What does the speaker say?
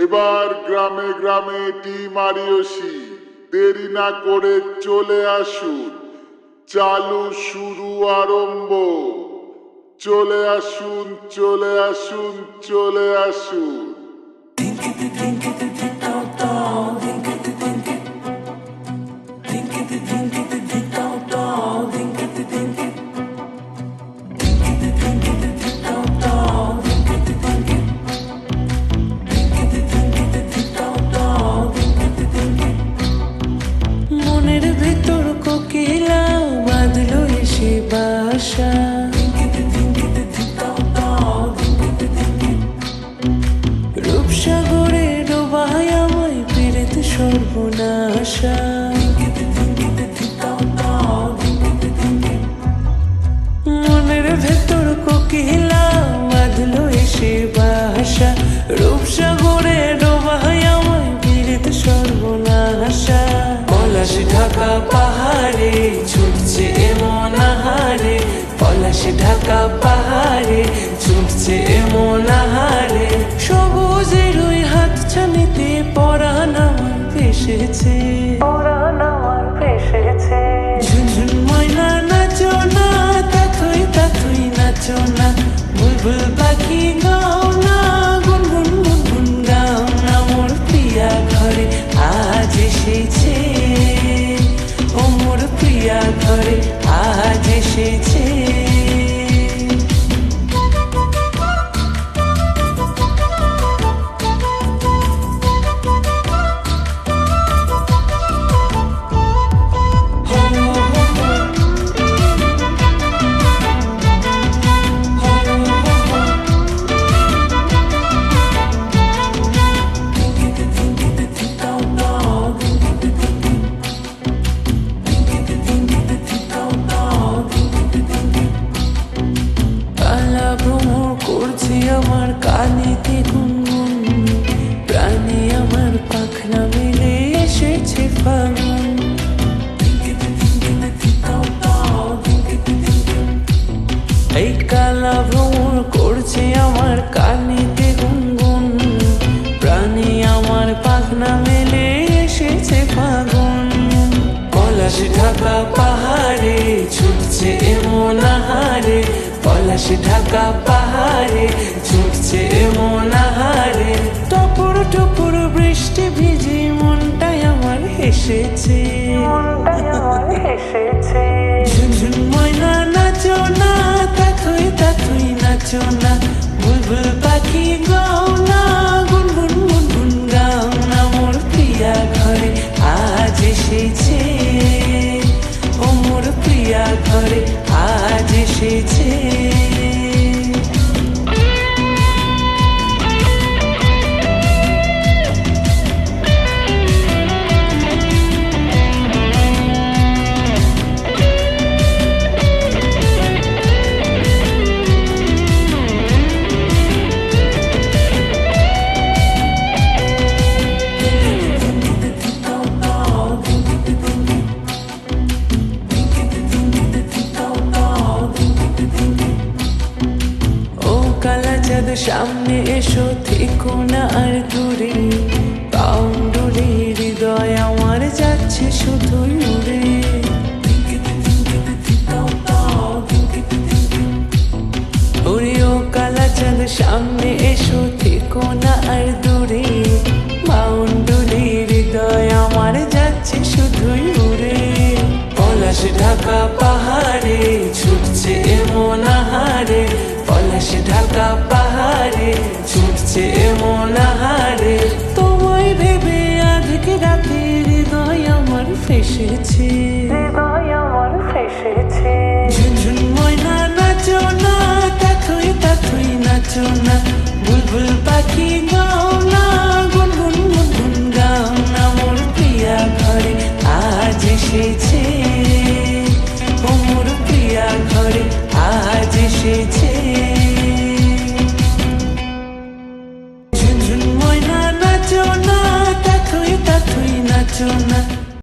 এবার গ্রামে গ্রামে টিম আরিয়সী দেরি না করে চলে আসুন। চালু শুরু আরম্ভ। চলে আসুন, চলে আসুন, চলে আসুন। মনের ভেতর কোকিলা বাঁধলো এসে বাসা, রূপসাগরে ডোবায় আমায় পেরেতে সর্বনাশা। মনের ভেতর কোকিলা বাঁধলো এসে বাসা, রূপসাগরে ডোবায় আমায় পেরেতে সর্বনাশা। পলাশ ঢাকা পাহাড়ে ছুটছে এমন আহারে, পলাশ ঢাকা পাহাড়ে ছুটছে এমন আহারে। সবুজের ওই হাত ছানিতে পরাণ আমার ভেসেছে, পরাণ আমার ভেসেছে। ঝুনঝুন ময়না নাচো না, তাথই তাথই নাচো না, বুলবুল পাখি গাও না, গুনগুন গুনগুন গাও না। মোর প্রিয়া ঘরে আজ এসেছে, ও মোর প্রিয়া ঘরে আজ এসেছে। আমার কানেতে গুনগুন, প্রাণে আমার পাখনা মেলে এসেছে ফাগুন। এই কালা ভ্রমর করছে আমার কানেতে গুনগুন, প্রাণে আমার পাখনা মেলে এসেছে ফাগুন। পলাশ ঢাকা পাহাড়ে ছুটছে এমন আহারে, পলাশ ঢাকা পাহাড়ে ছুটছে এমন আহারে। টপুর টপুর বৃষ্টি ভিজে মনটাই আমার হেসেছে, মনটাই আমার হেসেছে। ঝুনঝুন ময়না নাচো না, তাথই তাথই নাচো না, বুলবুল পাখি গাও না, গুনগুন গুনগুন গাও না। মোর প্রিয়া ঘরে আজ এসেছে, ও মোর প্রিয়া ঘরে আজ এসেছে। সামনে এসো, থেকো না আর দূরে, পাউন্ডুরে হৃদয় আমার যাচ্ছে শুধুই উড়ে। ওরে ও কালা চাঁদ সামনে এসো, থেকো না আর দূরে, পাউন্ডুরে হৃদয় আমার যাচ্ছে শুধুই উড়ে। পলাশ ঢাকা পাহাড়ে ছুটছে এমন আহারে, পলাশ ঢাকা পাহাড়ে ছুটছে এমন আহারে। তোমায় ভেবে আজকে রাতে হৃদয় আমার ফেসেছে, হৃদয় আমার ফেসেছে। ঝুনঝুন ময়না নাচো না, তাথই তাথই নাচো না, বুলবুল পাখি গাও না, গুনগুন গুনগুন গাও না। মোর প্রিয়া ঘরে আজ এসেছে, ও মোর প্রিয়া ঘরে আজ এসেছে। ঝুনঝুন ময়না নাচো না, তাথই তাথই নাচো না।